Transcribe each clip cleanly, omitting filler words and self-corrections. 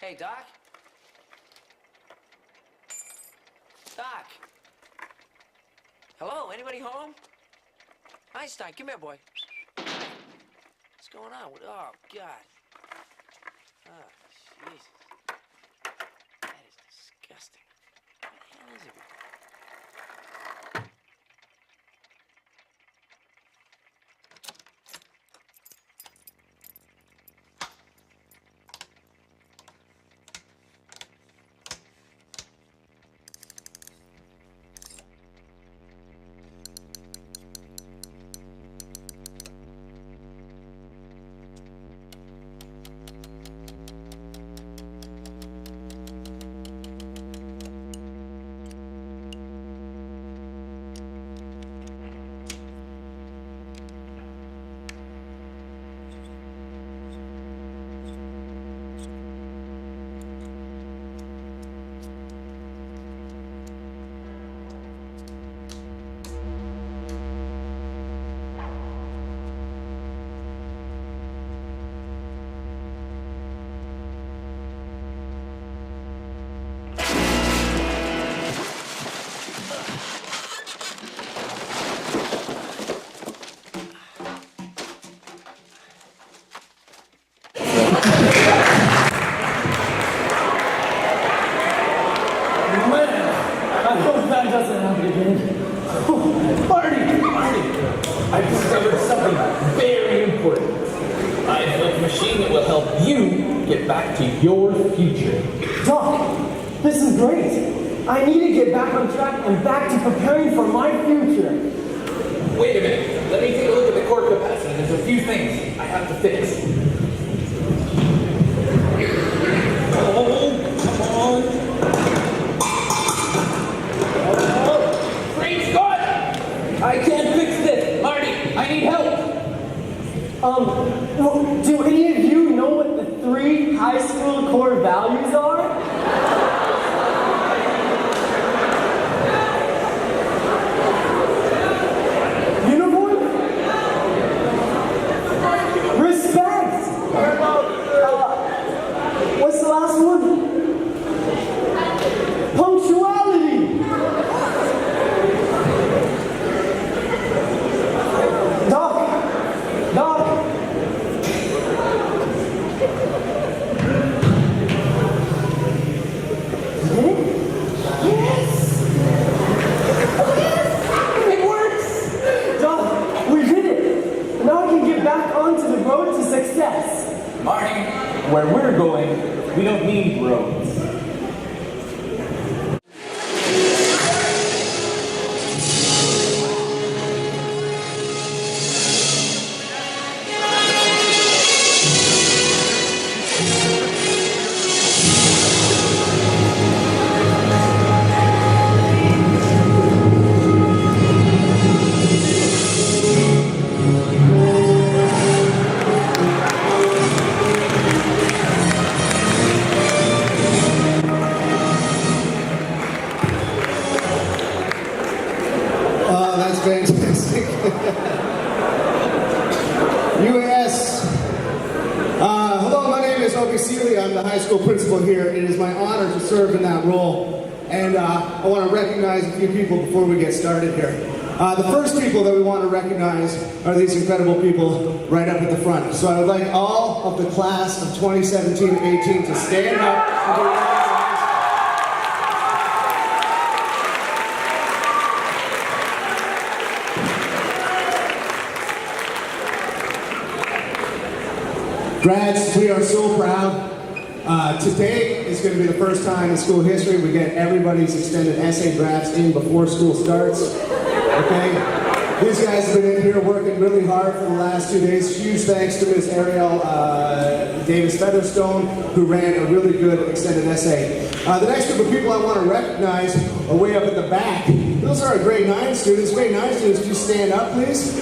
Hey, Doc? Doc? Hello, anybody home? Einstein, come here, boy. What's going on? Oh, God. Oh, Jesus. That is disgusting. What the hell is it? I've discovered something very important. I've built a machine that will help you get back to your future. Doc, this is great. I need to get back on track and back to preparing for my future. Wait a minute. Let me take a look at the core capacity. There's a few things I have to fix. Oh, come on. Oh, great Scott! I can't fix this. Marty, I need help. Well, do any of you know what the 3 high school core values are? Uniform? Respect! What's the last one? Punctuality! Doc! Yes! It works! Doc, we did it! Now I can get back onto the road to success. Marty, where we're going, we don't need roads. That's fantastic. UAS. Hello, my name is Obi Seeley. I'm the high school principal here. It is my honor to serve in that role. And I want to recognize a few people before we get started here. The first people that we want to recognize are these incredible people right up at the front. So I would like all of the class of 2017-18 to stand up and be recognized. Grads, we are so proud. Today is going to be the first time in school history we get everybody's extended essay drafts in before school starts. Okay? These guys have been in here working really hard for the last 2 days. Huge thanks to Ms. Ariel Davis Featherstone, who ran a really good extended essay. The next group of people I want to recognize are way up at the back. Those are our grade 9 students. Grade 9 students, could you stand up, please?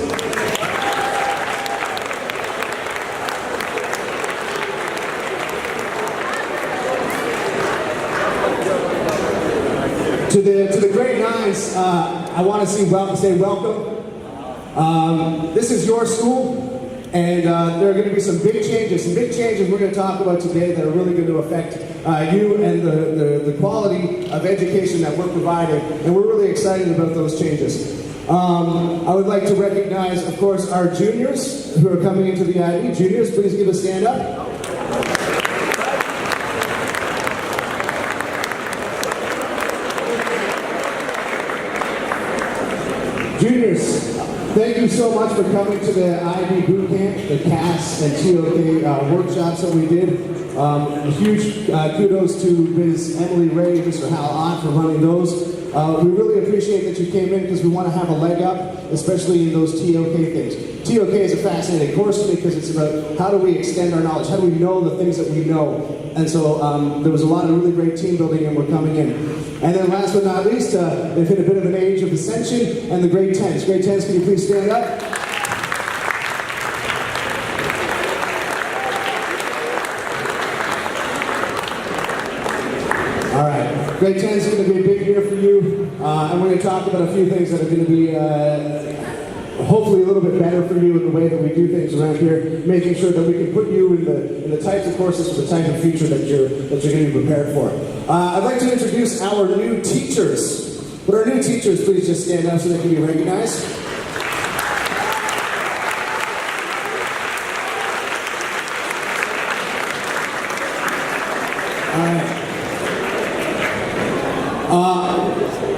To the grade 9s, I want to say welcome. This is your school, and there are going to be some big changes we're going to talk about today that are really going to affect you and the quality of education that we're providing, and we're really excited about those changes. I would like to recognize, of course, our juniors who are coming into the IB. Juniors, please give a stand up. Juniors, thank you so much for coming to the IB boot camp, the CAS and TOK workshops that we did. A huge kudos to Ms. Emily Ray and Mr. Hal Ott for running those. We really appreciate that you came in because we want to have a leg up, especially in those TOK things. TOK is a fascinating course to me because it's about how do we extend our knowledge, how do we know the things that we know. And so there was a lot of really great team building and we're coming in. And then last but not least, they've hit a bit of an age of ascension, and the grade 10s. Grade 10s, can you please stand up? All right, grade 10 is going to be a big year for you, and we're going to talk about a few things that are going to be hopefully a little bit better for you in the way that we do things around here, making sure that we can put you in the types of courses for the type of future that you're going to be prepared for. I'd like to introduce our new teachers. Would our new teachers please just stand up so they can be recognized?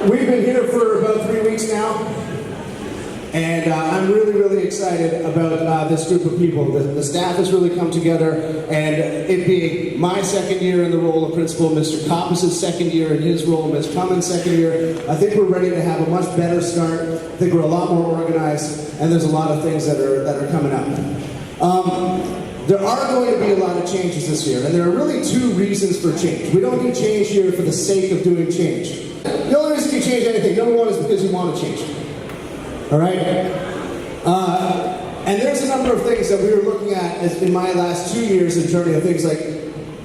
We've been here for about 3 weeks now, and I'm really excited about this group of people. The staff has really come together, and it being my second year in the role of principal, Mr. Coppis's second year in his role, Ms. Cummins' second year, I think we're ready to have a much better start. I think we're a lot more organized, and there's a lot of things that are coming up. There are going to be a lot of changes this year, and there are really two reasons for change. We don't do change here for the sake of doing change. The only reason you change anything, number one, is because you want to change it. All right? And there's a number of things that we were looking at as in my last 2 years in journey of things like,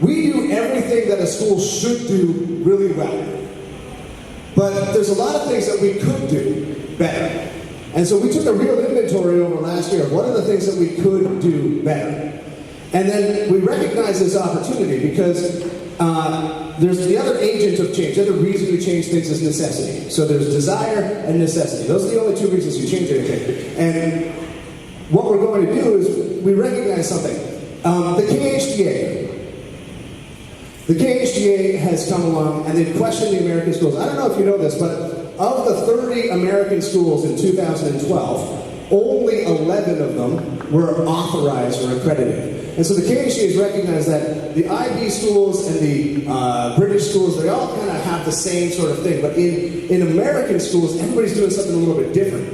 we do everything that a school should do really well. But there's a lot of things that we could do better. And so we took a real inventory over last year of what are the things that we could do better. And then we recognized this opportunity because there's the other agent of change. The other reason you change things is necessity. So there's desire and necessity. Those are the only two reasons you change anything. And what we're going to do is we recognize something. The KHDA has come along and they've questioned the American schools. I don't know if you know this, but of the 30 American schools in 2012, only 11 of them were authorized or accredited. And so the KHDA has recognized that the IB schools and the British schools, they all kind of have the same sort of thing. But in American schools, everybody's doing something a little bit different.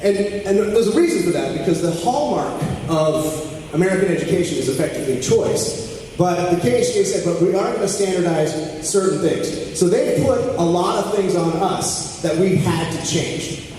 And there's a reason for that, because the hallmark of American education is effectively choice. But the KHDA said, but we are going to standardize certain things. So they put a lot of things on us that we had to change.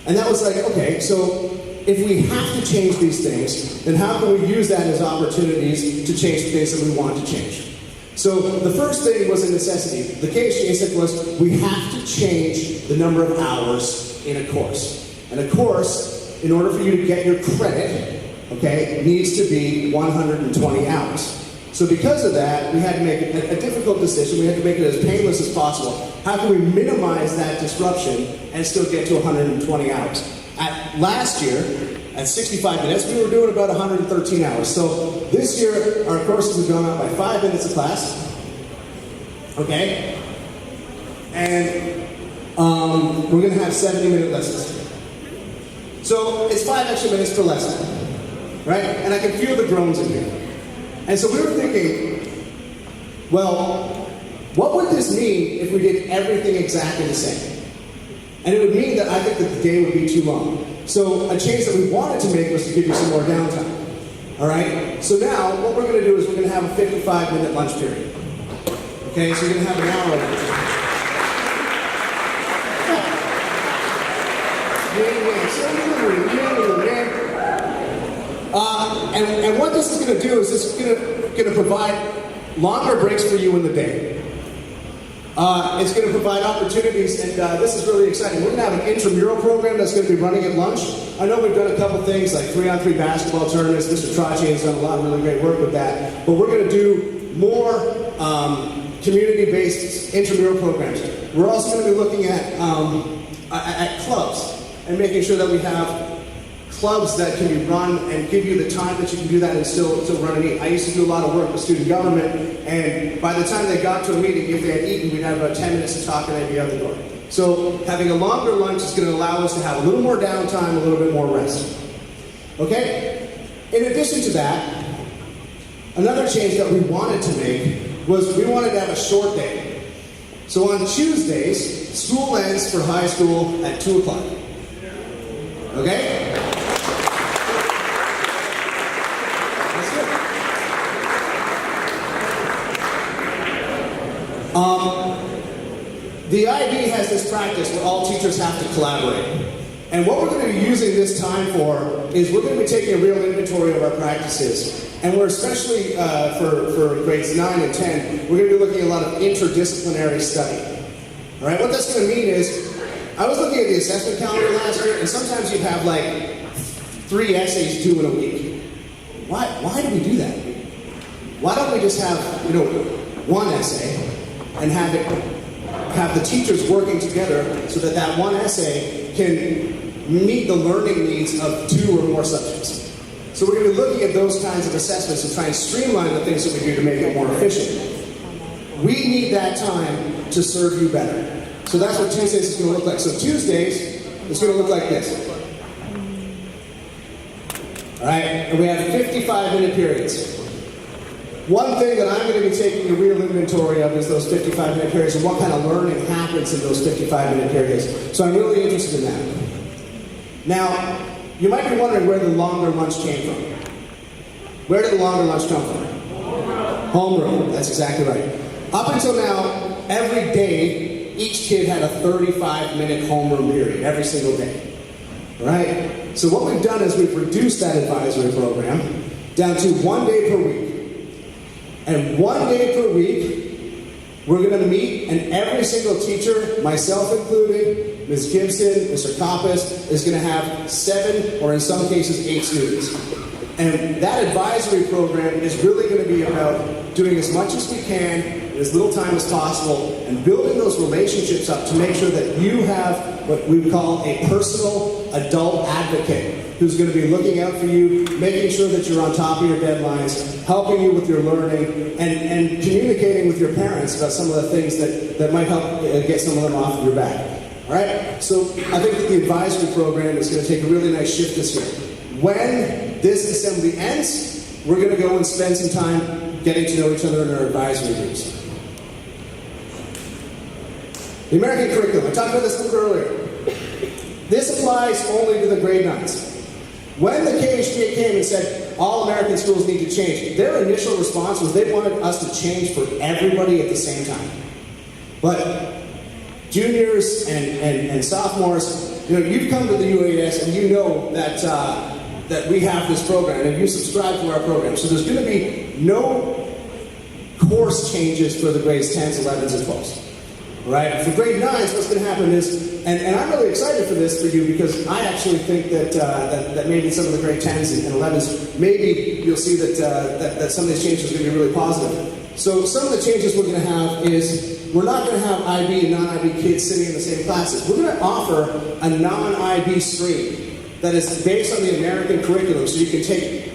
And that was like, okay, so if we have to change these things, then how can we use that as opportunities to change the things that we want to change? So the first thing was a necessity. The KHDA said to us, we have to change the number of hours in a course. And a course, in order for you to get your credit, okay, needs to be 120 hours. So because of that, we had to make a difficult decision. We had to make it as painless as possible. How can we minimize that disruption and still get to 120 hours? Last year, at 65 minutes, we were doing about 113 hours. So this year, our courses have gone up by 5 minutes a class. Okay? And we're going to have 70-minute lessons. So it's 5 extra minutes per lesson. Right? And I can feel the groans in here. And so we were thinking, well, what would this mean if we did everything exactly the same? And it would mean that I think that the day would be too long. So a change that we wanted to make was to give you some more downtime. All right? So now, what we're going to do is we're going to have a 55-minute lunch period. Okay? So you're going to have an hour lunch. And what this is going to do is it's going to provide longer breaks for you in the day. It's going to provide opportunities, and this is really exciting. We're going to have an intramural program that's going to be running at lunch. I know we've done a couple things like 3-on-3 basketball tournaments. Mr. Trache has done a lot of really great work with that. But we're going to do more community-based intramural programs. We're also going to be looking at clubs and making sure that we have clubs that can be run and give you the time that you can do that and still run and eat. I used to do a lot of work with student government, and by the time they got to a meeting, if they had eaten, we'd have about 10 minutes to talk and they'd be out the door. So having a longer lunch is going to allow us to have a little more downtime, a little bit more rest. Okay? In addition to that, another change that we wanted to make was we wanted to have a short day. So on Tuesdays, school ends for high school at 2 o'clock. Okay? The IB has this practice where all teachers have to collaborate. And what we're going to be using this time for is we're going to be taking a real inventory of our practices. And we're especially, for grades 9 and 10, we're going to be looking at a lot of interdisciplinary study. All right, what that's going to mean is, I was looking at the assessment calendar last year, and sometimes you'd have like 3 essays due in a week. Why do we do that? Why don't we just have, 1 essay and have the teachers working together so that that 1 essay can meet the learning needs of 2 or more subjects. So we're going to be looking at those kinds of assessments and try and streamline the things that we do to make it more efficient. We need that time to serve you better. So that's what Tuesdays is going to look like. So Tuesdays is going to look like this. All right, and we have 55-minute periods. One thing that I'm going to be taking a real inventory of is those 55-minute periods and what kind of learning happens in those 55-minute periods. So I'm really interested in that. Now, you might be wondering where the longer lunch came from. Where did the longer lunch come from? Homeroom. That's exactly right. Up until now, every day, each kid had a 35-minute homeroom period, every single day. All right? So what we've done is we've reduced that advisory program down to 1 day per week. And 1 day per week, we're going to meet, and every single teacher, myself included, Ms. Gibson, Mr. Coppice, is going to have 7, or in some cases, 8 students. And that advisory program is really going to be about doing as much as we can in as little time as possible and building those relationships up to make sure that you have what we call a personal adult advocate who's going to be looking out for you, making sure that you're on top of your deadlines, helping you with your learning, and communicating with your parents about some of the things that might help get some of them off of your back. All right? So I think that the advisory program is going to take a really nice shift this year. When this assembly ends, we're going to go and spend some time getting to know each other in our advisory groups. The American curriculum. I talked about this a little earlier. This applies only to the grade 9s. When the KHDA came and said all American schools need to change, their initial response was they wanted us to change for everybody at the same time. But juniors and sophomores, you've come to the UAS and you know that we have this program and you subscribe to our program. So there's going to be no course changes for the grades 10s, 11s, and 12s. Right? For grade 9s, what's going to happen is, and I'm really excited for this for you because I actually think that maybe some of the grade 10s and 11s, maybe you'll see that some of these changes are going to be really positive. So some of the changes we're going to have is we're not going to have IB and non-IB kids sitting in the same classes. We're going to offer a non-IB stream that is based on the American curriculum so you can take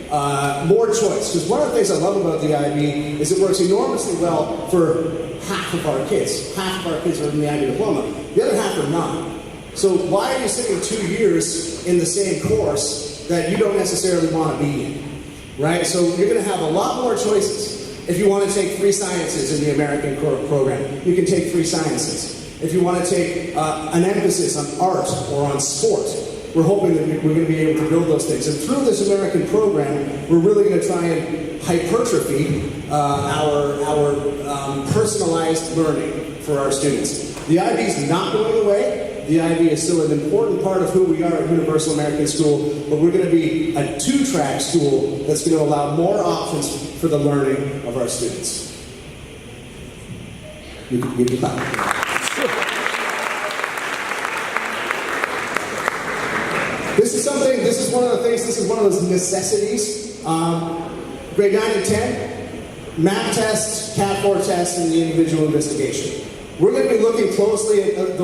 more choice. Because one of the things I love about the IB is it works enormously well for half of our kids. Half of our kids are in the IB diploma. The other half are not. So why are you sitting 2 years in the same course that you don't necessarily want to be in? Right? So you're going to have a lot more choices. If you want to take 3 sciences in the American program, you can take 3 sciences. If you want to take an emphasis on art or on sport, we're hoping that we're going to be able to build those things. And through this American program, we're really going to try and hypertrophy our personalized learning for our students. The IB is not going away. The IB is still an important part of who we are at Universal American School, but we're going to be a 2-track school that's going to allow more options for the learning of our students. You can give me clap. This is one of those necessities. Grade 9 and 10, map tests, Cat 4 tests, and the individual investigation. We're going to be looking closely at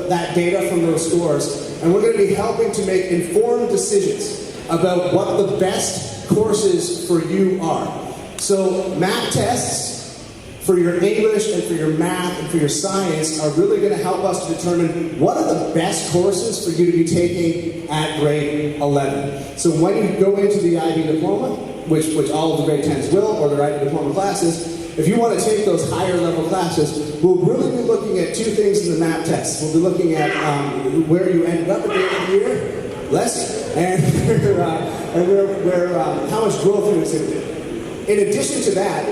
that data from those scores, and we're going to be helping to make informed decisions about what the best courses for you are. So map tests for your English and for your math and for your science are really going to help us to determine what are the best courses for you to be taking at grade 11. So when you go into the IB diploma, which all of the grade 10s will, or the IB diploma classes, if you want to take those higher level classes, we'll really be looking at two things in the map tests. We'll be looking at where you ended up at the end of the year, and how much growth you exhibited. In addition to that,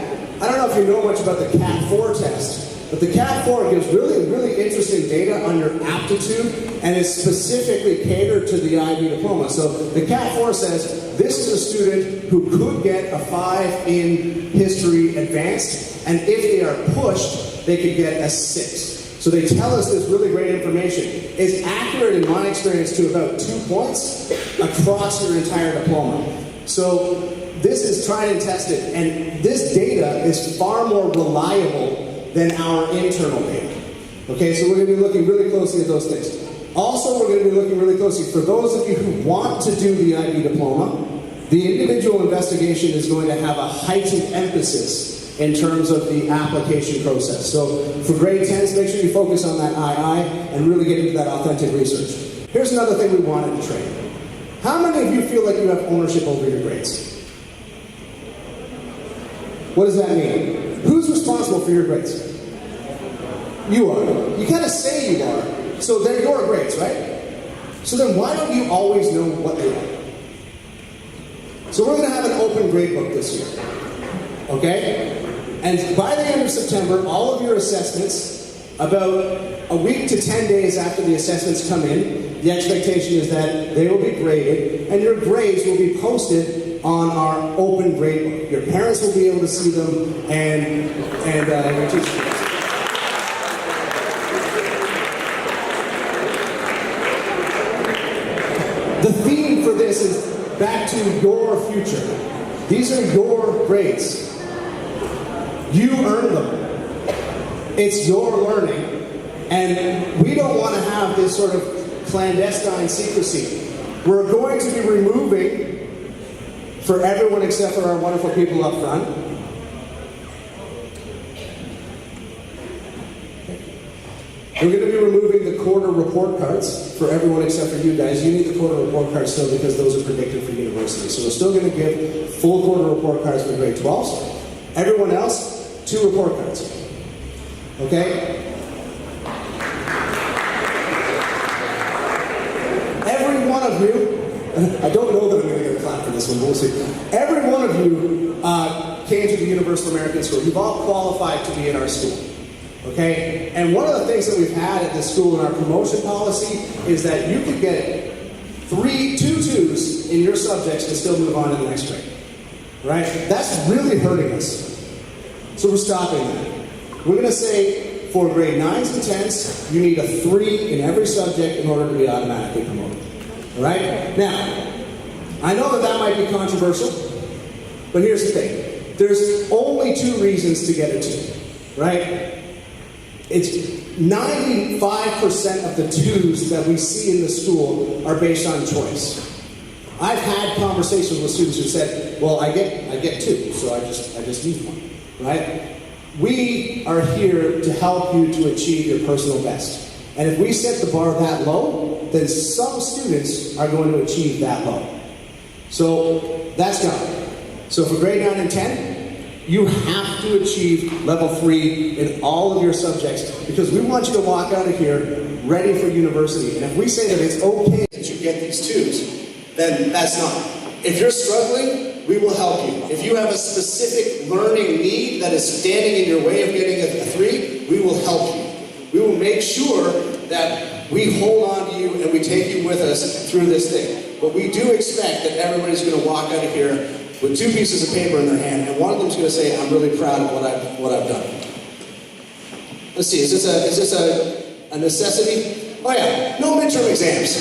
I don't know if you know much about the Cat 4 test, but the Cat 4 gives really interesting data on your aptitude, and is specifically catered to the IB diploma. So the Cat 4 says, this is a student who could get a 5 in history advanced, and if they are pushed, they could get a 6. So they tell us this really great information. It's accurate in my experience to about 2 points across your entire diploma. So this is tried and tested, and this data is far more reliable than our internal data. Okay, so we're going to be looking really closely at those things. Also, we're going to be looking really closely, for those of you who want to do the IB diploma, the individual investigation is going to have a heightened emphasis in terms of the application process. So for grade 10s, make sure you focus on that II and really get into that authentic research. Here's another thing we wanted to train. How many of you feel like you have ownership over your grades? What does that mean? Who's responsible for your grades? You are. You kind of say you are. So they're your grades, right? So then why don't you always know what they are? So we're going to have an open grade book this year. Okay? And by the end of September, all of your assessments, about a week to 10 days after the assessments come in, the expectation is that they will be graded, and your grades will be posted on our open grade book. Your parents will be able to see them, and your teachers. The theme for this is back to your future. These are your grades. You earn them. It's your learning. And we don't want to have this sort of clandestine secrecy. We're going to be removing, for everyone except for our wonderful people up front, we're going to be removing the quarter report cards for everyone except for you guys. You need the quarter report cards still because those are predicted for university. So we're still going to give full quarter report cards for grade 12s. Everyone else, 2 report cards. Okay? Every one of you, I don't know that I'm going to get a clap for this one, we'll see. Every one of you came to the Universal American School. You've all qualified to be in our school. Okay? And one of the things that we've had at the school in our promotion policy is that you could get 2 twos in your subjects and still move on to the next grade. Right? That's really hurting us. So we're stopping that. We're going to say for grade 9s and 10s, you need a 3 in every subject in order to be automatically promoted. All right? Now, I know that might be controversial, but here's the thing. There's only 2 reasons to get a 2. Right? It's 95% of the 2s that we see in the school are based on choice. I've had conversations with students who said, well, I get 2, so I just need 1, right? We are here to help you to achieve your personal best. And if we set the bar that low, then some students are going to achieve that low. So that's gone. So for grade 9 and 10, you have to achieve level 3 in all of your subjects because we want you to walk out of here ready for university. And if we say that it's okay that you get these 2s, then that's not. If you're struggling, we will help you. If you have a specific learning need that is standing in your way of getting a 3, we will help you. We will make sure that we hold on to you and we take you with us through this thing. But we do expect that everybody's going to walk out of here with 2 pieces of paper in their hand, and one of them's going to say, I'm really proud of what I've done. Let's see, is this a necessity? Oh yeah, no midterm exams.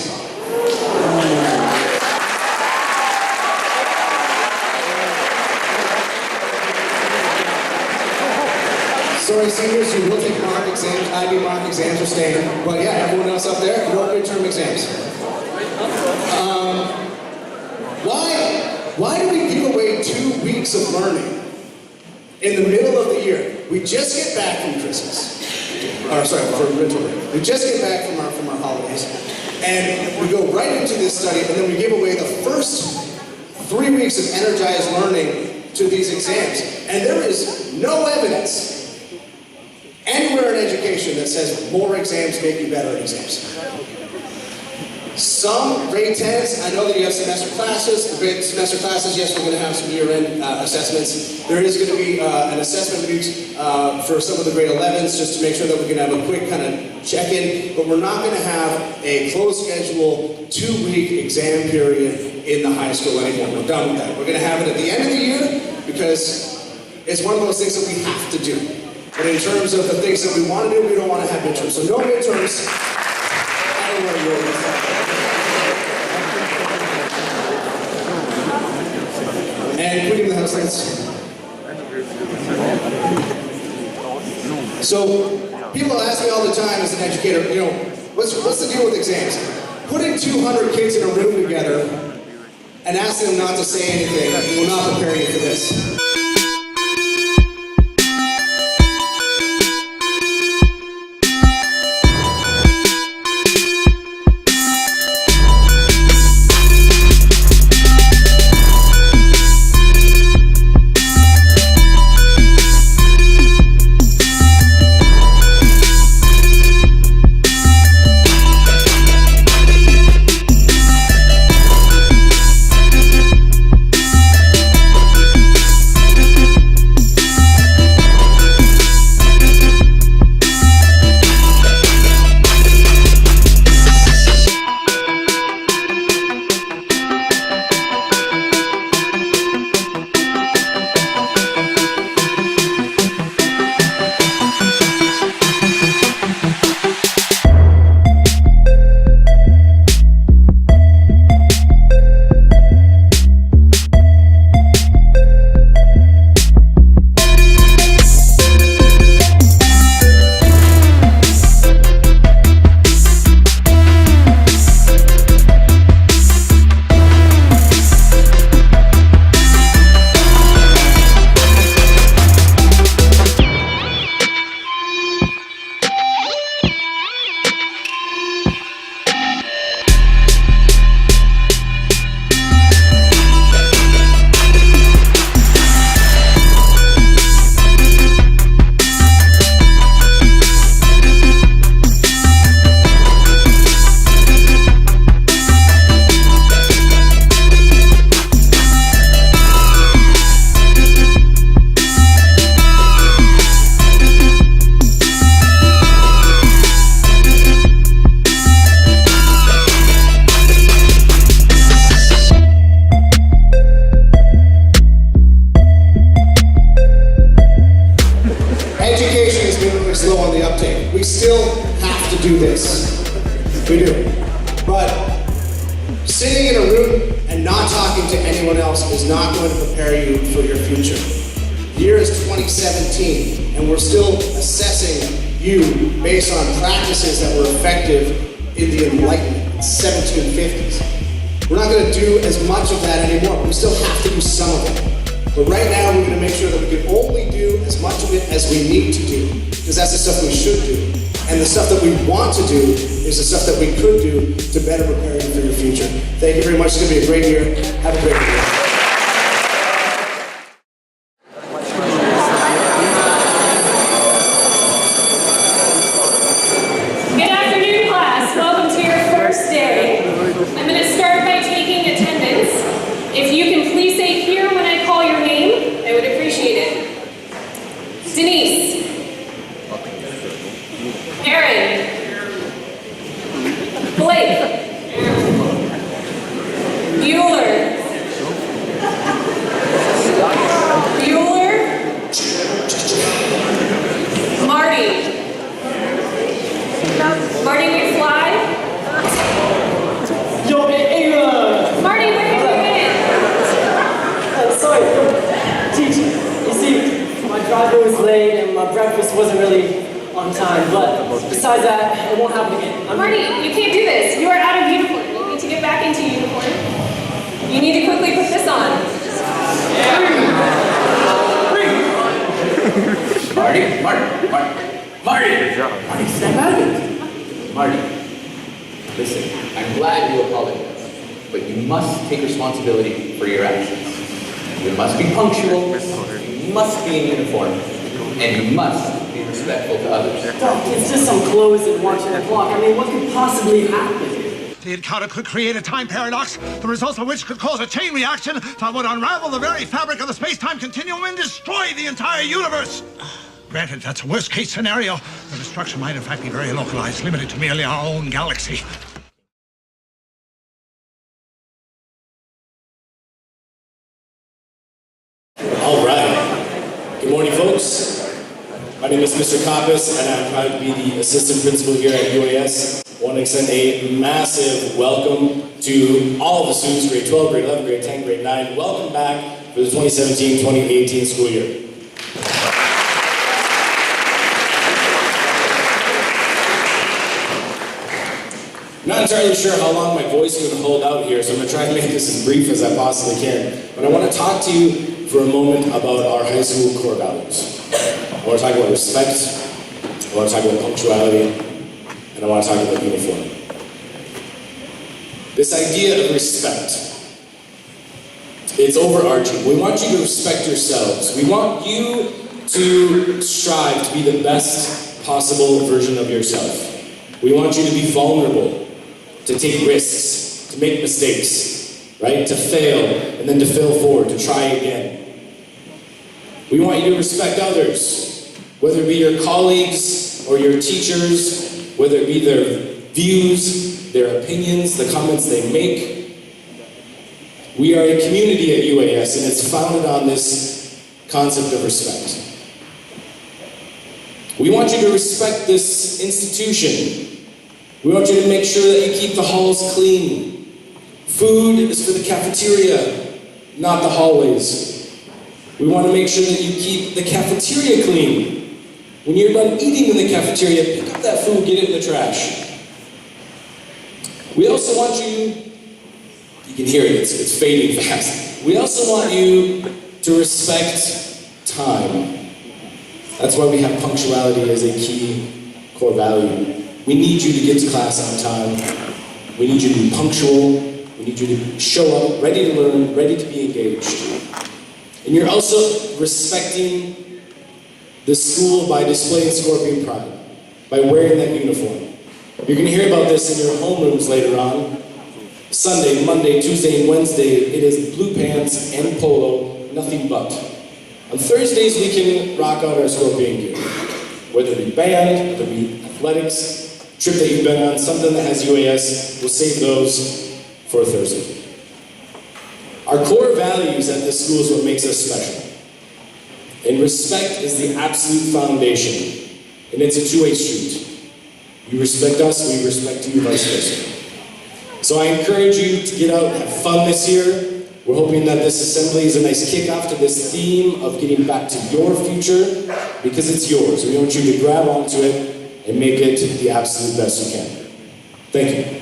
Sorry, seniors, you will take mock exams. IB mock exams are staying. But yeah, everyone else up there, no midterm exams. Why do we give away 2 weeks of learning in the middle of the year? We just get back from Christmas. Or sorry, for winter break. We just get back from our holidays. And we go right into this study, and then we give away the first 3 weeks of energized learning to these exams. And there is no evidence anywhere in education that says more exams make you better at exams. Some grade 10s, I know that you have semester classes. The grade semester classes, yes, we're going to have some year-end assessments. There is going to be an assessment week for some of the grade 11s just to make sure that we can have a quick kind of check-in. But we're not going to have a closed schedule 2-week exam period in the high school anymore. We're done with that. We're going to have it at the end of the year because it's one of those things that we have to do. But in terms of the things that we want to do, we don't want to have midterms. So no midterms. I don't want to go with that. And quitting the house lights. So people ask me all the time as an educator, you know, what's the deal with exams? Putting 200 kids in a room together and asking them not to say anything will not prepare you for this. Thank you very much. It's going to be a great year. Have a great year. Good afternoon, class. Welcome to your first day. I'm going to start by taking attendance. If you can please say here when I call your name, I would appreciate it. Denise. Aaron. Blake. Bueller. Marty. Marty McFly. Yo, hey, Marty, what are you doing? sorry, teacher. You see, my driver was late and my our breakfast wasn't really on time, but besides that, it won't happen again. Marty, you can't do this. You are out of uniform. You need to get back into uniform. You need to quickly put this on. Marty, snap out of it. Marty, listen, I'm glad you apologize, but you must take responsibility for your actions. You must be punctual, you must be in uniform, and you must be respectful to others. Doc, it's just some clothes and watching the clock. I mean, what could possibly happen? The encounter could create a time paradox, the results of which could cause a chain reaction that would unravel the very fabric of the space-time continuum and destroy the entire universe. Granted, that's a worst-case scenario. The destruction might in fact be very localized, limited to merely our own galaxy. All right. Good morning, folks. My name is Mr. Kappas, and I'm proud to be the assistant principal here at UAS. I want to extend a massive welcome to all of the students, grade 12, grade 11, grade 10, grade 9. Welcome back for the 2017-2018 school year. Not entirely sure how long my voice is going to hold out here, so I'm going to try and make this as brief as I possibly can. But I want to talk to you for a moment about our high school core values. I want to talk about respect, I want to talk about punctuality, and I want to talk about uniform. This idea of respect, it's overarching. We want you to respect yourselves. We want you to strive to be the best possible version of yourself. We want you to be vulnerable, to take risks, to make mistakes, right? To fail, and then to fail forward, to try again. We want you to respect others, whether it be your colleagues or your teachers, whether it be their views, their opinions, the comments they make. We are a community at UAS, and it's founded on this concept of respect. We want you to respect this institution. We want you to make sure that you keep the halls clean. Food is for the cafeteria, not the hallways. We want to make sure that you keep the cafeteria clean. When you're done eating in the cafeteria, pick up that food, get it in the trash. We also want you can hear it, it's fading fast. We also want you to respect time. That's why we have punctuality as a key core value. We need you to get to class on time. We need you to be punctual. We need you to show up, ready to learn, ready to be engaged. And you're also respecting the school by displaying Scorpion pride, by wearing that uniform. You're going to hear about this in your homerooms later on. Sunday, Monday, Tuesday, and Wednesday, it is blue pants and polo, nothing but. On Thursdays, we can rock out our Scorpion gear. Whether it be band, whether it be athletics, trip that you've been on, something that has UAS, we'll save those for Thursday. Our core values at this school is what makes us special. And respect is the absolute foundation. And it's a two-way street. You respect us, we respect you, vice versa. So I encourage you to get out and have fun this year. We're hoping that this assembly is a nice kickoff to this theme of getting back to your future, because it's yours. We want you to grab onto it and make it the absolute best you can. Thank you.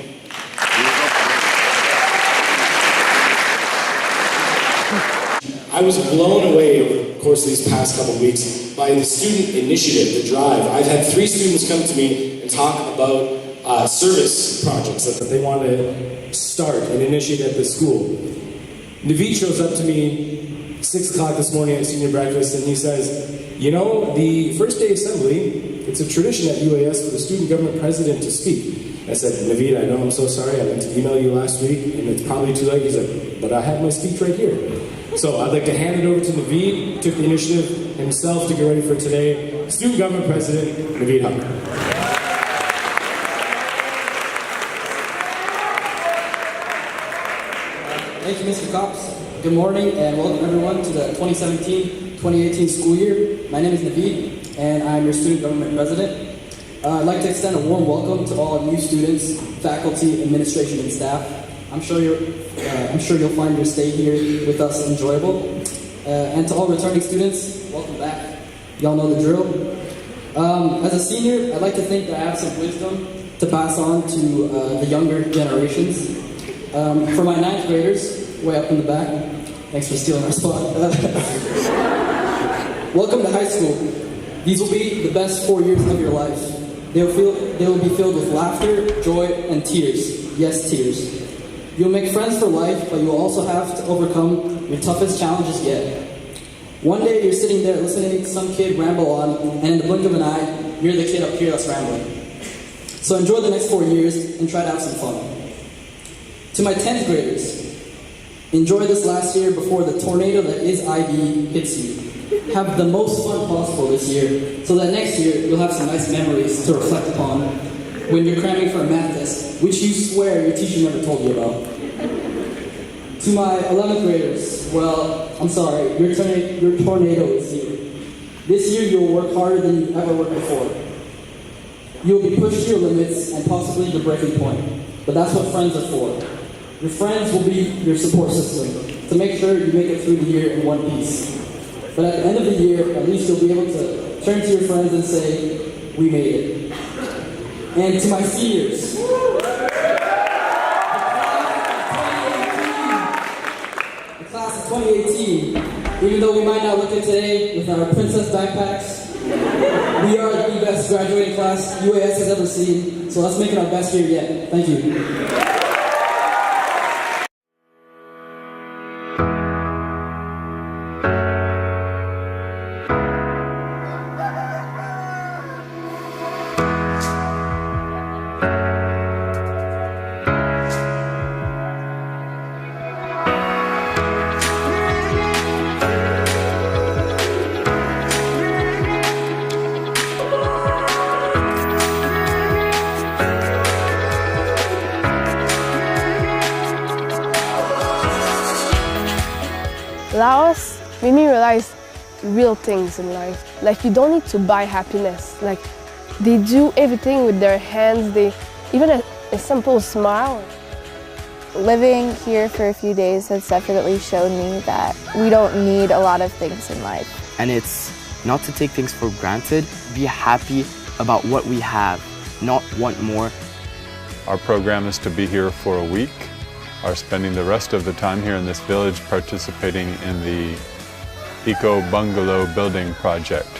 I was blown away over the course of these past couple of weeks by the student initiative, the drive. I've had 3 students come to me and talk about service projects that they want to start and initiate at the school. Naveed shows up to me 6 o'clock this morning at senior breakfast, and he says, you know, the first day assembly, it's a tradition at UAS for the student government president to speak. I said, Naveed, I know, I'm so sorry. I meant to email you last week, and it's probably too late. He's like, but I have my speech right here. So I'd like to hand it over to Naveed. He took the initiative himself to get ready for today. Student government president, Naveed Hubbard. Thank you, Mr. Cops. Good morning and welcome everyone to the 2017-2018 school year. My name is Naveed and I'm your student government president. I'd like to extend a warm welcome to all new students, faculty, administration, and staff. I'm sure you'll find your stay here with us enjoyable. And to all returning students, welcome back. Y'all know the drill. As a senior, I'd like to think that I have some wisdom to pass on to the younger generations. For my 9th graders, way up in the back, thanks for stealing our spot. Welcome to high school. These will be the best 4 years of your life. They will be filled with laughter, joy, and tears. Yes, tears. You'll make friends for life, but you will also have to overcome your toughest challenges yet. One day you're sitting there listening to some kid ramble on, and in the blink of an eye, you're the kid up here that's rambling. So enjoy the next 4 years and try to have some fun. To my 10th graders, enjoy this last year before the tornado that is IB hits you. Have the most fun possible this year, so that next year you'll have some nice memories to reflect upon when you're cramming for a math test, which you swear your teacher never told you about. To my 11th graders, well, I'm sorry, your tornado is here. This year you'll work harder than you ever worked before. You'll be pushed to your limits and possibly the breaking point, but that's what friends are for. Your friends will be your support system to make sure you make it through the year in one piece. But at the end of the year, at least you'll be able to turn to your friends and say, we made it. And to my seniors, the class of 2018, even though we might not look at today with our princess backpacks, we are the best graduating class UAS has ever seen, so let's make it our best year yet. Thank you. Laos made me realize real things in life. Like, you don't need to buy happiness. Like, they do everything with their hands. Even a simple smile. Living here for a few days has definitely shown me that we don't need a lot of things in life. And it's not to take things for granted. Be happy about what we have, not want more. Our program is to be here for a week. Are spending the rest of the time here in this village participating in the Eco Bungalow Building Project.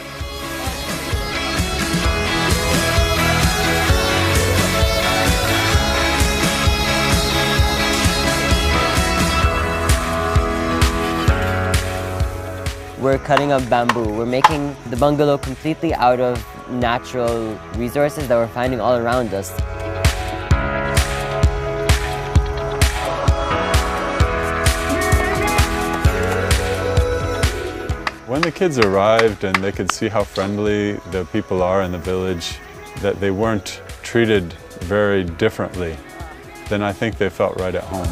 We're cutting up bamboo. We're making the bungalow completely out of natural resources that we're finding all around us. When the kids arrived and they could see how friendly the people are in the village, that they weren't treated very differently, then I think they felt right at home.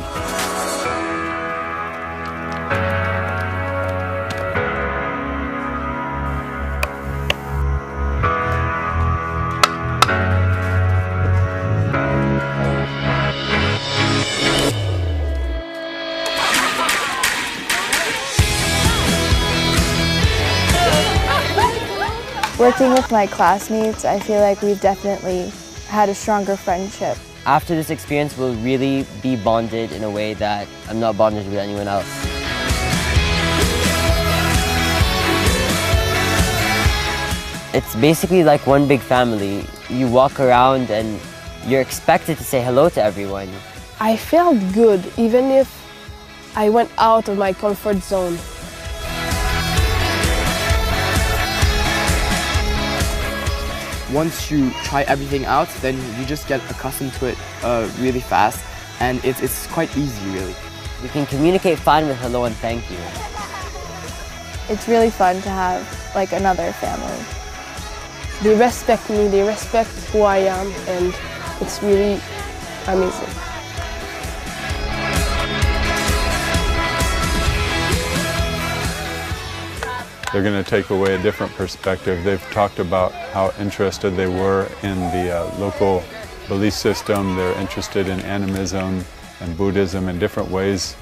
Working with my classmates, I feel like we've definitely had a stronger friendship. After this experience, we'll really be bonded in a way that I'm not bonded with anyone else. It's basically like one big family. You walk around and you're expected to say hello to everyone. I felt good even if I went out of my comfort zone. Once you try everything out, then you just get accustomed to it really fast, and it's quite easy, really. You can communicate fine with hello and thank you. It's really fun to have like another family. They respect me, they respect who I am, and it's really amazing. They're going to take away a different perspective. They've talked about how interested they were in the local belief system. They're interested in animism and Buddhism and different ways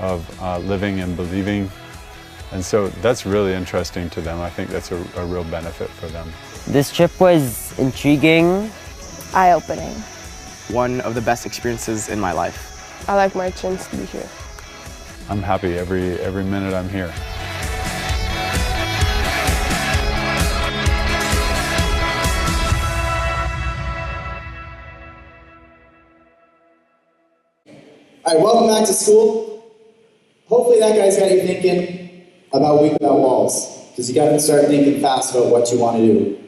of living and believing. And so that's really interesting to them. I think that's a real benefit for them. This trip was intriguing. Eye-opening. One of the best experiences in my life. I like my chance to be here. I'm happy every minute I'm here. All right, welcome back to school. Hopefully that guy's got you thinking about Week Without Walls, because you got to start thinking fast about what you want to do.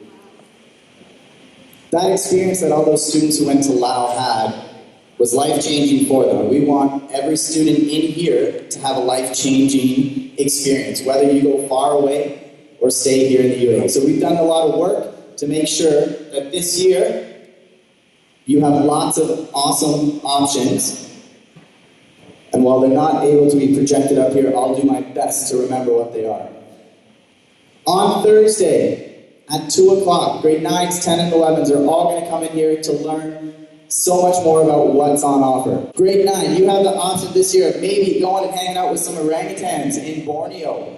That experience that all those students who went to Lau had was life-changing for them. We want every student in here to have a life-changing experience, whether you go far away or stay here in the UAE. So we've done a lot of work to make sure that this year you have lots of awesome options. And while they're not able to be projected up here, I'll do my best to remember what they are. On Thursday at 2 o'clock, grade 9s, 10, and 11s are all going to come in here to learn so much more about what's on offer. Grade 9, you have the option this year of maybe going and hanging out with some orangutans in Borneo.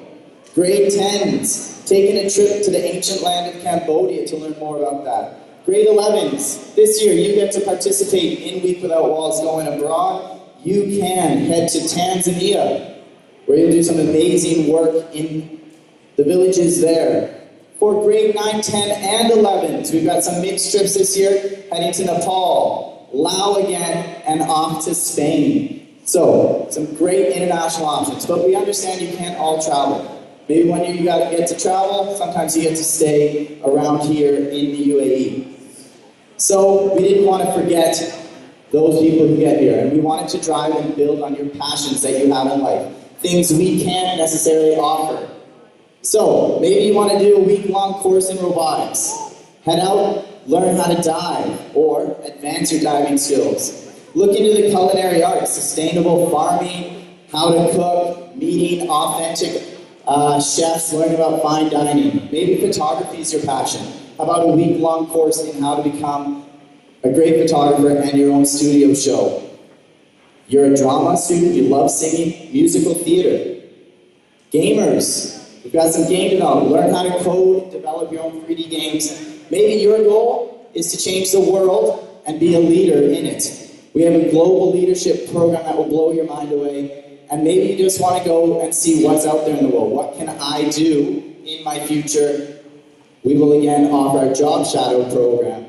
Grade 10s, taking a trip to the ancient land of Cambodia to learn more about that. Grade 11s, this year you get to participate in Week Without Walls going abroad. You can head to Tanzania, where you'll do some amazing work in the villages there. For grade 9, 10, and 11s, we've got some mixed trips this year, heading to Nepal, Laos again, and off to Spain. So, some great international options, but we understand you can't all travel. Maybe one year you got to get to travel, sometimes you get to stay around here in the UAE. So, we didn't want to forget those people who get here, and we wanted to drive and build on your passions that you have in life, things we can't necessarily offer. So, maybe you want to do a week-long course in robotics. Head out, learn how to dive, or advance your diving skills. Look into the culinary arts, sustainable farming, how to cook, meeting authentic chefs, learn about fine dining. Maybe photography is your passion. How about a week-long course in how to become a great photographer and your own studio show? You're a drama student, you love singing, musical theater. Gamers, we've got some game development. Learn how to code, develop your own 3D games. Maybe your goal is to change the world and be a leader in it. We have a global leadership program that will blow your mind away. And maybe you just want to go and see what's out there in the world. What can I do in my future? We will again offer our Job Shadow program.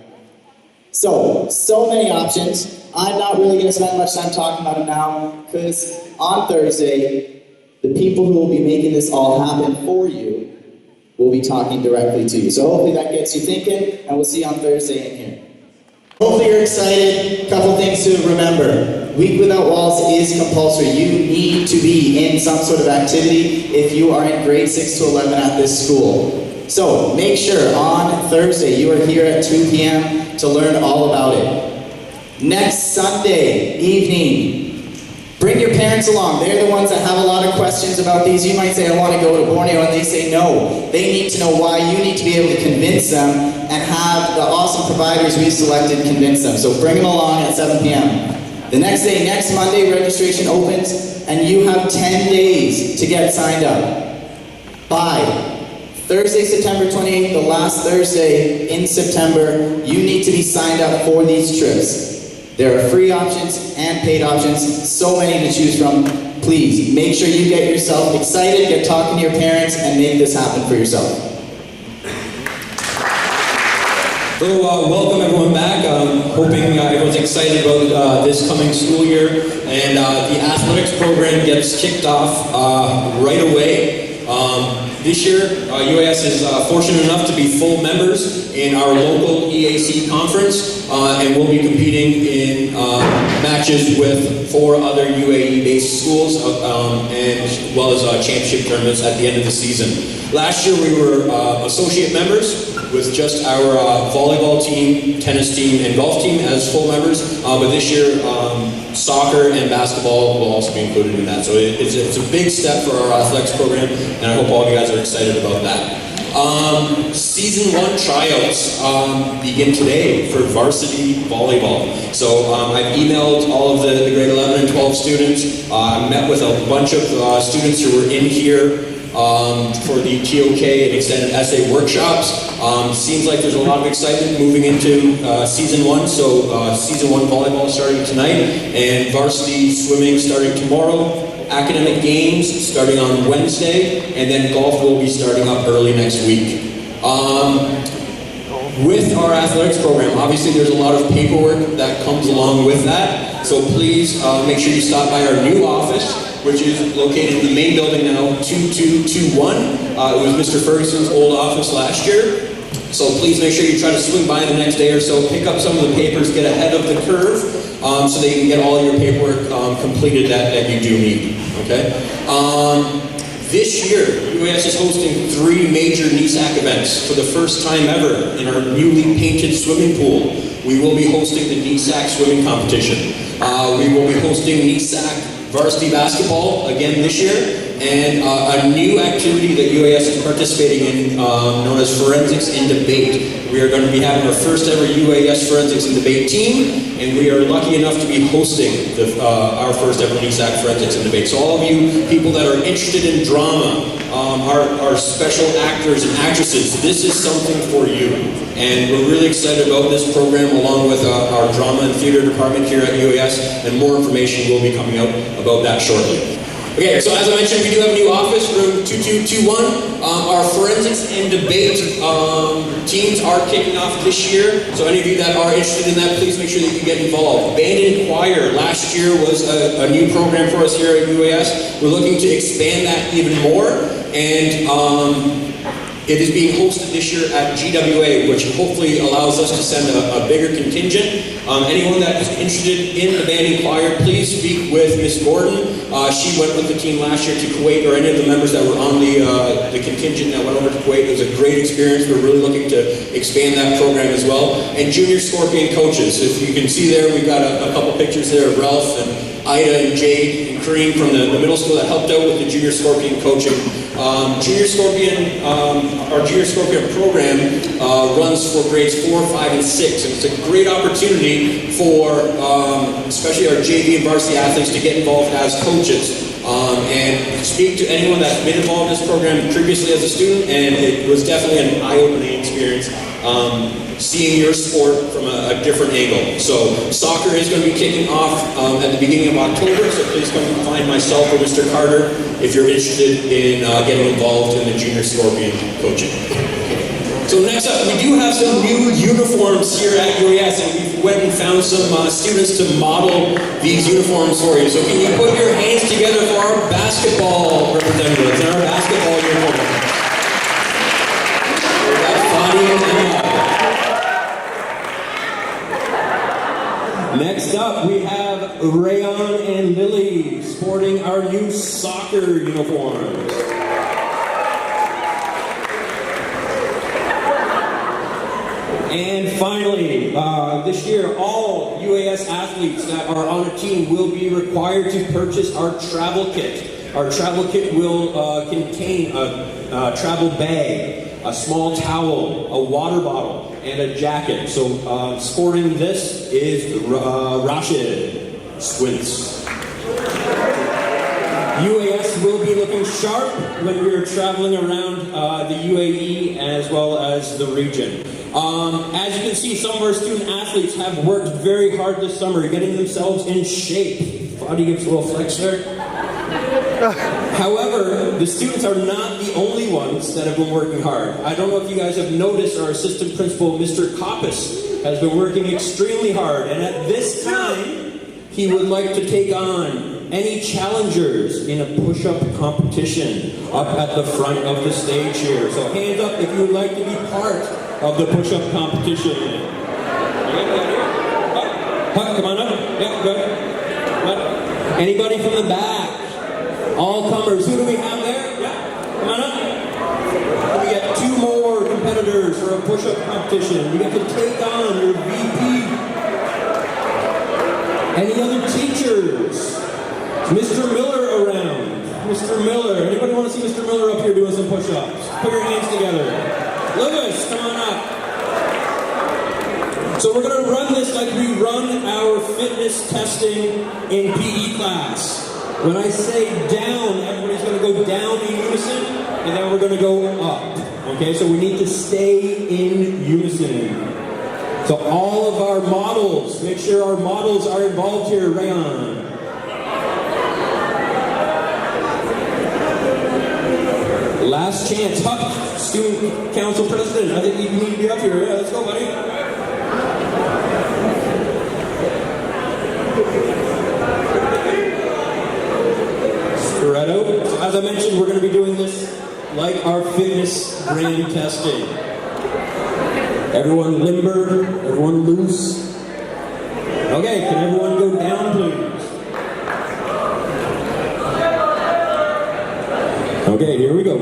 So many options. I'm not really going to spend much time talking about them now, because on Thursday, the people who will be making this all happen for you will be talking directly to you. So hopefully that gets you thinking, and we'll see you on Thursday in here. Hopefully you're excited. A couple things to remember. Week Without Walls is compulsory. You need to be in some sort of activity if you are in grade 6 to 11 at this school. So make sure on Thursday you are here at 2 p.m. to learn all about it. Next Sunday evening, bring your parents along. They're the ones that have a lot of questions about these. You might say, I want to go to Borneo, and they say no. They need to know why. You need to be able to convince them and have the awesome providers we've selected convince them. So bring them along at 7 p.m. The next day, next Monday, registration opens, and you have 10 days to get signed up. By Thursday, September 28th, the last Thursday in September, you need to be signed up for these trips. There are free options and paid options, so many to choose from. Please, make sure you get yourself excited, get talking to your parents, and make this happen for yourself. So welcome everyone back. Hoping everyone's excited about this coming school year. And the athletics program gets kicked off right away. This year, UAS is fortunate enough to be full members in our local EAC conference, and we'll be competing in matches with 4 other UAE-based schools, and as well as championship tournaments at the end of the season. Last year, we were associate members with just our volleyball team, tennis team, and golf team as full members, but this year, soccer and basketball will also be included in that. So it's a big step for our athletics program, and I hope all of you guys are excited about that. Season 1 tryouts begin today for varsity volleyball. So I've emailed all of the grade 11 and 12 students. I met with a bunch of students who were in here for the TOK and extended essay workshops. Seems like there's a lot of excitement moving into season 1. So season 1 volleyball starting tonight, and varsity swimming starting tomorrow. Academic games starting on Wednesday, and then golf will be starting up early next week. With our athletics program, obviously there's a lot of paperwork that comes along with that, so please make sure you stop by our new office, which is located in the main building now, 2221. It was Mr. Ferguson's old office last year, so please make sure you try to swing by the next day or so, pick up some of the papers, get ahead of the curve, so that you can get all your paperwork completed that you do need, okay? This year, UAS is hosting 3 major NESAC events for the first time ever in our newly painted swimming pool. We will be hosting the NESAC swimming competition. We will be hosting NESAC varsity basketball again this year, and a new activity that UAS is participating in known as Forensics and Debate. We are going to be having our first ever UAS Forensics and Debate team, and we are lucky enough to be hosting our first ever NESAC Forensics and Debate. So all of you people that are interested in drama, our special actors and actresses, this is something for you. And we're really excited about this program along with our drama and theater department here at UAS, and more information will be coming out about that shortly. Okay, so as I mentioned, we do have a new office, room 2221. Our forensics and debate teams are kicking off this year. So any of you that are interested in that, please make sure that you get involved. Band and choir last year was a new program for us here at UAS. We're looking to expand that even more, and it is being hosted this year at GWA, which hopefully allows us to send a bigger contingent. Anyone that is interested in the band and choir, please speak with Miss Gordon. She went with the team last year to Kuwait, or any of the members that were on the contingent that went over to Kuwait. It was a great experience. We're really looking to expand that program as well. And junior scorpion coaches. If you can see there, we've got a couple pictures there of Ralph and Ida and Jade and Kareem from the middle school that helped out with the junior scorpion coaching. Our junior scorpion program runs for grades 4, 5, and 6, and it's a great opportunity for especially our JV and varsity athletes to get involved as coaches and speak to anyone that's been involved in this program previously as a student, and it was definitely an eye-opening experience. Seeing your sport from a different angle. So soccer is going to be kicking off at the beginning of October, so please come find myself or Mr. Carter if you're interested in getting involved in the junior scorpion coaching. So next up, we do have some new uniforms here at UAS, and we went and found some students to model these uniforms for you. So can you put your hands together for our basketball representatives and our basketball uniforms? We got Fadi and Emma. Next up, we have Rayon and Lily sporting our new soccer uniforms. And finally, this year, all UAS athletes that are on a team will be required to purchase our travel kit. Our travel kit will contain a travel bag, a small towel, a water bottle, and a jacket. So sporting this is Rashid Squints. UAS will be looking sharp when we're traveling around the UAE as well as the region. As you can see, some of our student athletes have worked very hard this summer getting themselves in shape. Body gives a little flex there. However, the students are not the only ones that have been working hard. I don't know if you guys have noticed, our assistant principal, Mr. Koppis, has been working extremely hard, and at this time, he would like to take on any challengers in a push-up competition up at the front of the stage here. So hands up if you would like to be part of the push-up competition. Come on up. Yeah, good. Anybody from the back? All comers. Who do we have there? Yeah, come on up. We get 2 more competitors for a push-up competition. You get to take on your VP. Any other teachers? Is Mr. Miller around? Mr. Miller. Anybody want to see Mr. Miller up here doing some push-ups? Put your hands together. Lewis, come on up. So we're going to run this like we run our fitness testing in PE class. When I say down, everybody's going to go down in unison. and then we're going to go up. Okay, so we need to stay in unison. So all of our models, make sure our models are involved here, Rayon. Last chance. Huck, student council president. I think you need to be up here. Yeah, let's go, buddy. Stiletto. So as I mentioned, we're going to be doing this like our fitness brand testing. Everyone limber, everyone loose. Okay, can everyone go down, please? Okay, here we go.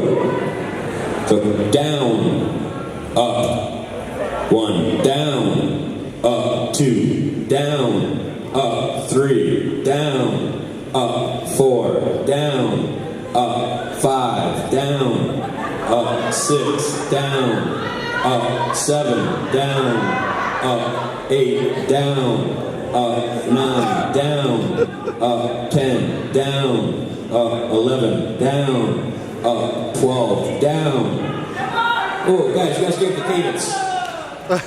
So down, up, 1, down, up, 2, down, up, 3, down, up, 4, down, up, 5, down, up, 6, down, up, 7, down, up, 8, down, up, 9, down, up, 10, down, up, 11, down, up, 12, down. Oh, guys, you guys get the cadence.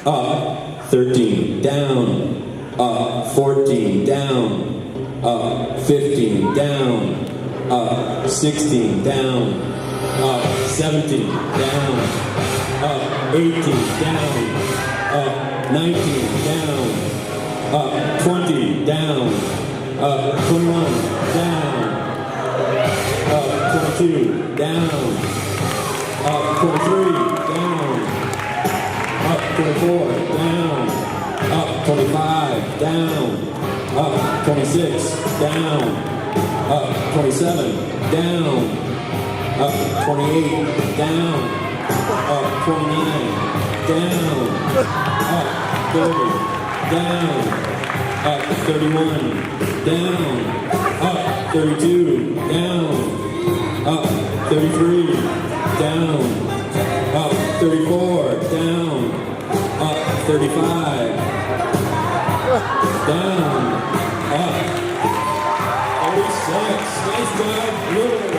Up, 13, down, up, 14, down, up, 15, down, up, 16, down, up, 17, down, up, 18, down, up, 19, down, up, 20, down, up, 21, down, up, 22, down, up, 23, down, up, 24, down, up, 25, down, up, 26, down, up, 27, down, up, 28, down, up, 29, down, up, 30, down, up, 31, down, up, 32, down, up, 33, down, up, 34, down, up, 35, down, up, 36. Nice job, good.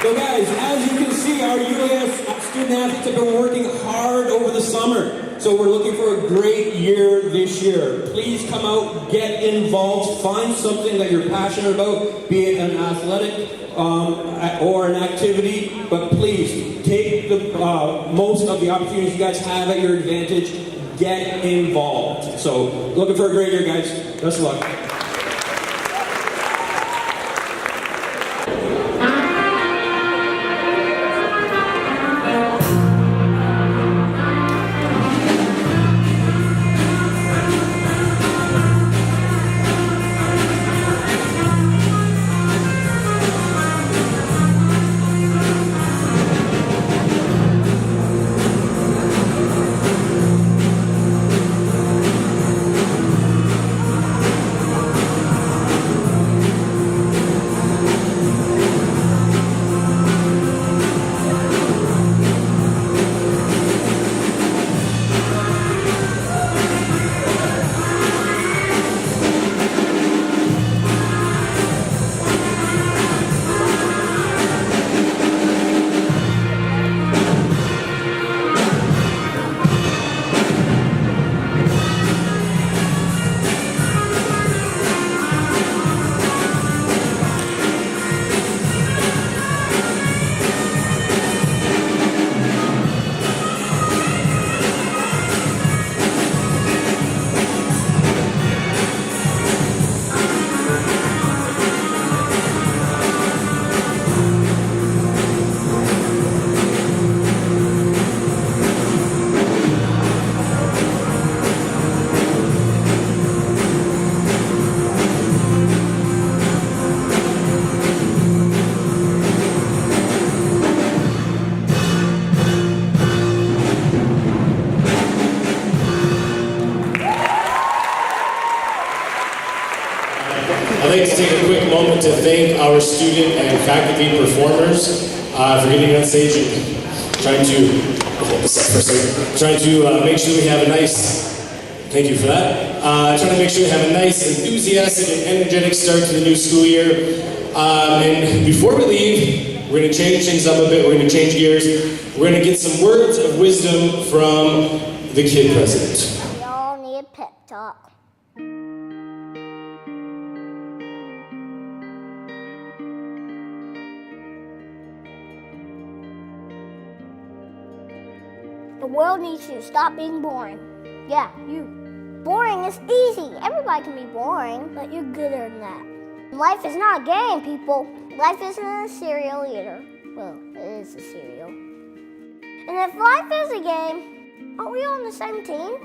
So guys, as you can see, our UAS student athletes have been working hard over the summer. So we're looking for a great year this year. Please come out, get involved, find something that you're passionate about, be it an athletic or an activity, but please take the most of the opportunities you guys have at your advantage. Get involved. So looking for a great year, guys. Best of luck. I'd like to take a quick moment to thank our student and faculty performers for getting on stage and trying to make sure we have a nice, thank you for that, trying to make sure we have a nice, enthusiastic and energetic start to the new school year. And before we leave, we're going to change things up a bit. We're going to change gears. We're going to get some words of wisdom from the kid president. We all need a pep talk. The world needs you to stop being boring. Yeah, you. Boring is easy. Everybody can be boring, but you're gooder than that. Life is not a game, people. Life isn't a cereal either. Well, it is a cereal. And if life is a game, aren't we on the same team?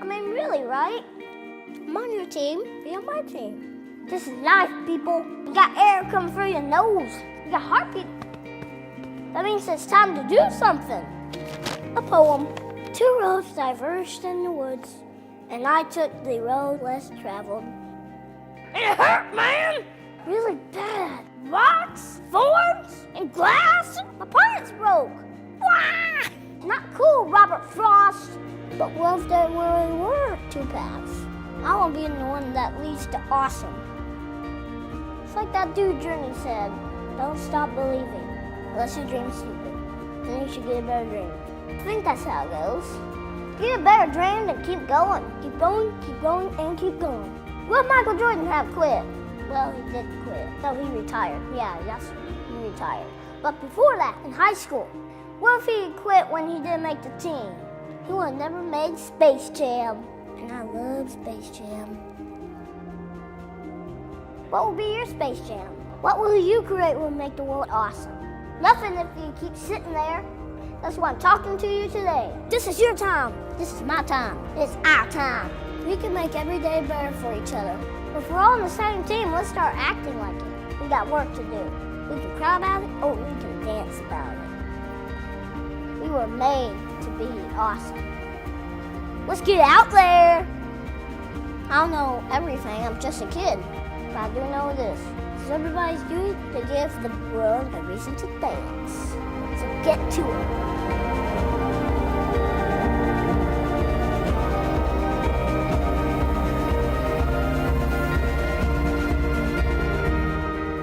I mean, really, right? I'm on your team, be on my team. This is life, people. You got air coming through your nose. You got heartbeat. That means it's time to do something. A poem. Two roads diverged in the woods, and I took the road less traveled. It hurt, man! Really bad. Rocks, thorns, and glass. My pants broke. Wah! Not cool, Robert Frost. But what if there really were two paths? I want to be in the one that leads to awesome. It's like that dude Journey said, don't stop believing unless your dream's stupid. Then you should get a better dream. I think that's how it goes. Get a better dream and keep going. Keep going, and keep going. Will Michael Jordan have quit? Well, he did quit. No, he retired. Yeah, he retired. But before that, in high school, what if he quit when he didn't make the team? He would have never made Space Jam. And I love Space Jam. What will be your Space Jam? What will you create will make the world awesome? Nothing if you keep sitting there. That's why I'm talking to you today. This is your time. This is my time. It's our time. We can make every day better for each other. If we're all on the same team, let's start acting like it. We got work to do. We can cry about it, or we can dance about it. We were made to be awesome. Let's get out there. I don't know everything. I'm just a kid. But I do know this. It's everybody's duty to give the world a reason to dance. So get to it.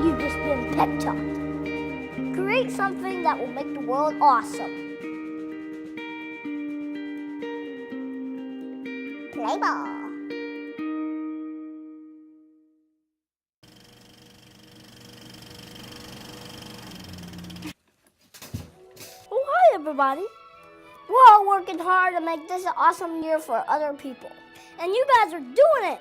You've just been pep talked. Create something that will make the world awesome. Play ball. Oh, hi everybody. We're all working hard to make this an awesome year for other people. And you guys are doing it.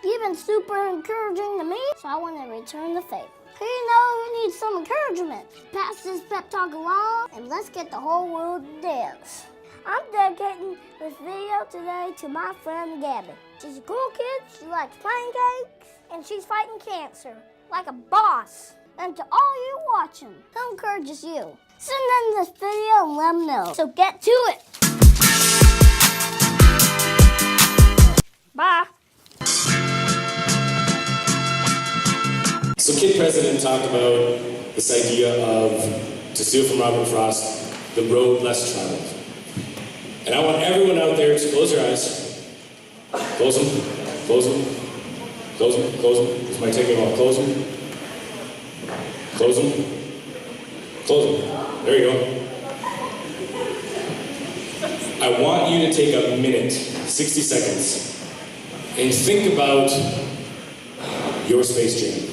You've been super encouraging to me, so I want to return the favor. Who you know who needs some encouragement? Pass this pep talk along, and let's get the whole world to dance. I'm dedicating this video today to my friend Gabby. She's a cool kid, she likes pancakes, and she's fighting cancer like a boss. And to all you watching, who encourages you? Send them this video and let them know. So get to it. Bye. So Kid President talked about this idea of, to steal from Robert Frost, the road less traveled. And I want everyone out there to close your eyes. Close them, close them, close them, close them. This might take a while. Close them. Close them. Close them. There you go. I want you to take a minute, 60 seconds, and think about your Space Jam.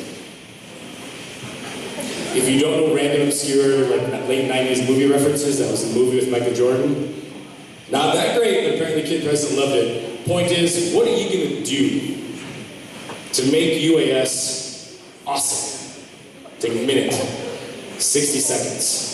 If you don't know random obscure like late 90s movie references, that was a movie with Michael Jordan. Not that great, but apparently Kid President loved it. Point is, what are you going to do to make UAS awesome? Take a minute, 60 seconds.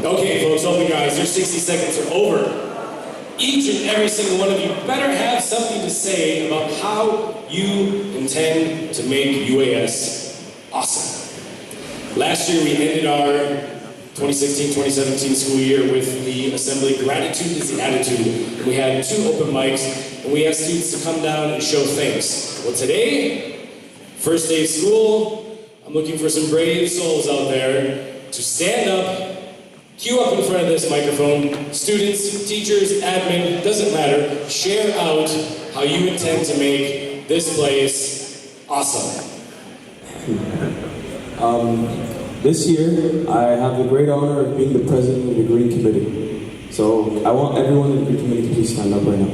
Okay, folks, open your eyes. Your 60 seconds are over. Each and every single one of you better have something to say about how you intend to make UAS awesome. Last year, we ended our 2016-2017 school year with the assembly Gratitude is the Attitude. We had 2 open mics, and we asked students to come down and show thanks. Well, today, first day of school, I'm looking for some brave souls out there to stand up, queue up in front of this microphone. Students, teachers, admin, doesn't matter. Share out how you intend to make this place awesome. This year, I have the great honor of being the president of the Green Committee. So I want everyone in the Green Committee to please stand up right now.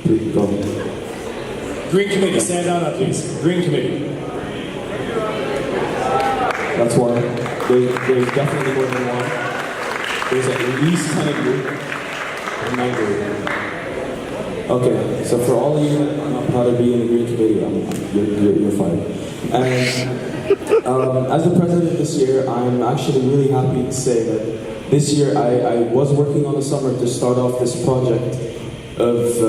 Please, go ahead. Green Committee, stand down up, please. Green Committee. That's one. There's definitely more than one. There's at least 10 of you. And 9 of you. Okay, so for all of you, I'm not proud to be in the Green Committee. You're fired. And as the president this year, I'm actually really happy to say that this year I was working on the summer to start off this project of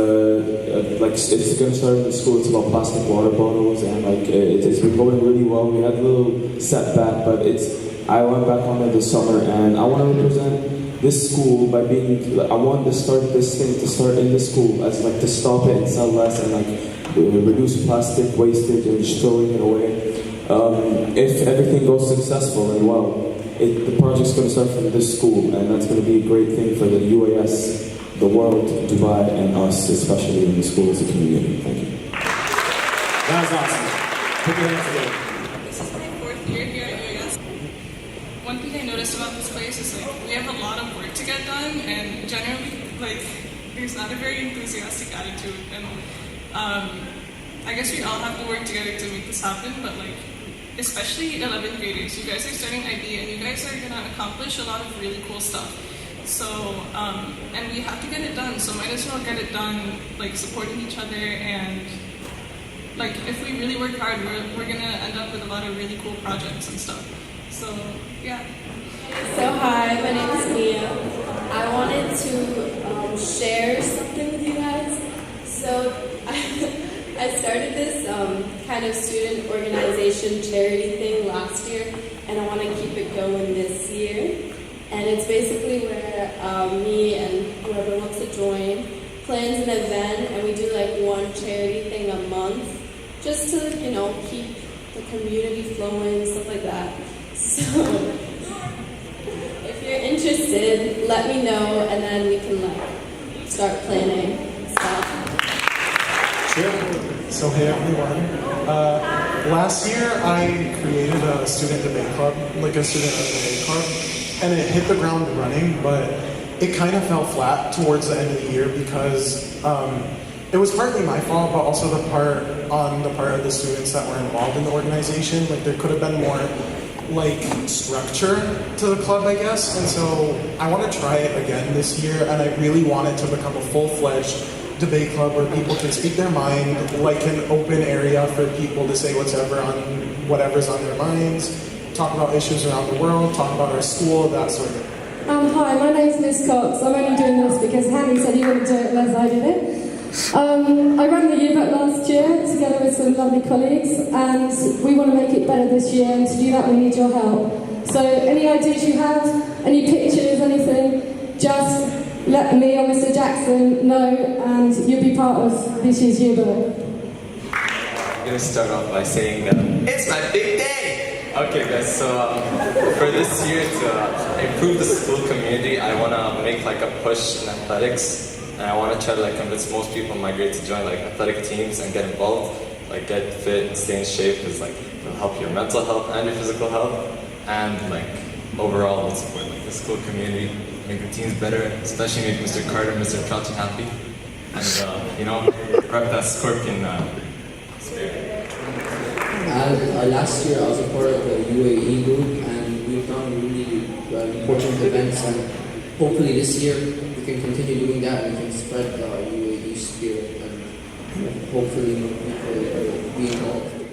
like, it's going to start in the school. It's about plastic water bottles, and like it's been going really well. We had a little setback, but I went back on it this summer, and I want to represent this school by being, I wanted to start this thing to start in the school as like to stop it and sell less and like reduce plastic wastage and just throwing it away. If everything goes successful and well, the project's going to start from this school, and that's going to be a great thing for the UAS, the world, Dubai, and us, especially in the school as a community. Thank you. That was awesome. Put your hands together. This is my 4th year here at UAS. One thing I noticed about this place is like we have a lot of work to get done, and generally like there's not a very enthusiastic attitude, and I guess we all have to work together to make this happen, but like especially 11th graders, you guys are starting IB and you guys are gonna accomplish a lot of really cool stuff. So, and we have to get it done, so might as well get it done like supporting each other, and like if we really work hard, we're gonna end up with a lot of really cool projects and stuff. So, yeah. So hi, my name is Mia. I wanted to share something with you guys. So I started this kind of student organization charity thing last year, and I want to keep it going this year. And it's basically where me and whoever wants to join plans an event, and we do like one charity thing a month, just to, you know, keep the community flowing, stuff like that. So if you're interested, let me know, and then we can like start planning stuff. Sure. So hey everyone. Last year I created a student debate club, like a student debate club, and it hit the ground running, but it kind of fell flat towards the end of the year because it was partly my fault, but also the part of the students that were involved in the organization. Like there could have been more like structure to the club, I guess, and so I want to try it again this year, and I really want it to become a full-fledged debate club where people can speak their mind, like an open area for people to say whatever's on their minds, talk about issues around the world, talk about our school, that sort of thing. Hi, my name's Miss Cox. I'm only doing this because Hanny said he wouldn't do it unless I did it. I ran the yearbook last year together with some lovely colleagues, and we want to make it better this year, and to do that we need your help. So any ideas you have, any pictures, anything, just let me or Mr. Jackson know, and you'll be part of this year's yearbook. I'm going to start off by saying that it's my big day! Okay guys, so for this year to improve the school community, I want to make like a push in athletics, and I want to try to like convince most people in my grade to join like athletic teams and get involved, like get fit and stay in shape, because like it'll help your mental health and your physical health, and like overall it'll support like the school community, make the teams better, especially make Mr. Carter and Mr. Troughton happy, and you know, rep that scorpion spirit. Last year I was a part of the UAE group, and we've done really important events, and hopefully this year we can continue doing that and we can spread the UAE spirit, and hopefully more people will be involved.